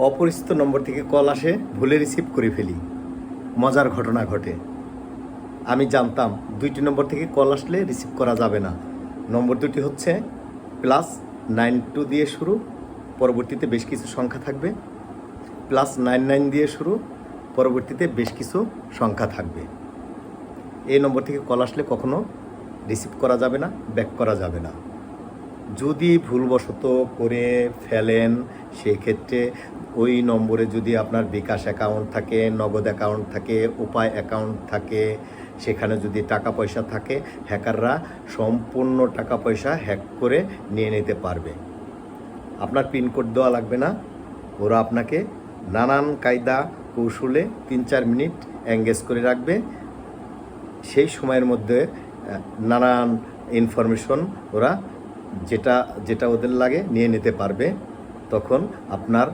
অপরিচিত নম্বর থেকে কল আসে, ভুলে রিসিভ করে ফেলি। মজার ঘটনা ঘটে। আমি জানতাম 2টি নম্বর থেকে কল আসলে রিসিভ করা যাবে না। নম্বর দুটি হচ্ছে +92 দিয়ে শুরু, পরবর্তীতে বেশ কিছু সংখ্যা থাকবে, +99 দিয়ে শুরু, পরবর্তীতে বেশ কিছু সংখ্যা থাকবে। এই নম্বর থেকে কল আসলে কখনো রিসিভ করা যাবে না, ব্যাক করা যাবে না। যদি ভুলবশত করে ফেলেন, সেক্ষেত্রে ওই নম্বরে যদি আপনার বিকাশ অ্যাকাউন্ট থাকে, নগদ অ্যাকাউন্ট থাকে, উপায় অ্যাকাউন্ট থাকে, সেখানে যদি টাকা পয়সা থাকে, হ্যাকাররা সম্পূর্ণ টাকা পয়সা হ্যাক করে নিয়ে নিতে পারবে। আপনার পিনকোড দেওয়া লাগবে না, ওরা আপনাকে নানান কায়দা কৌশলে 3-4 মিনিট এঙ্গেজ করে রাখবে। সেই সময়ের মধ্যে নানান ইনফরমেশন ওরা যেটা ওদের লাগে নিয়ে নিতে পারবে। তখন আপনার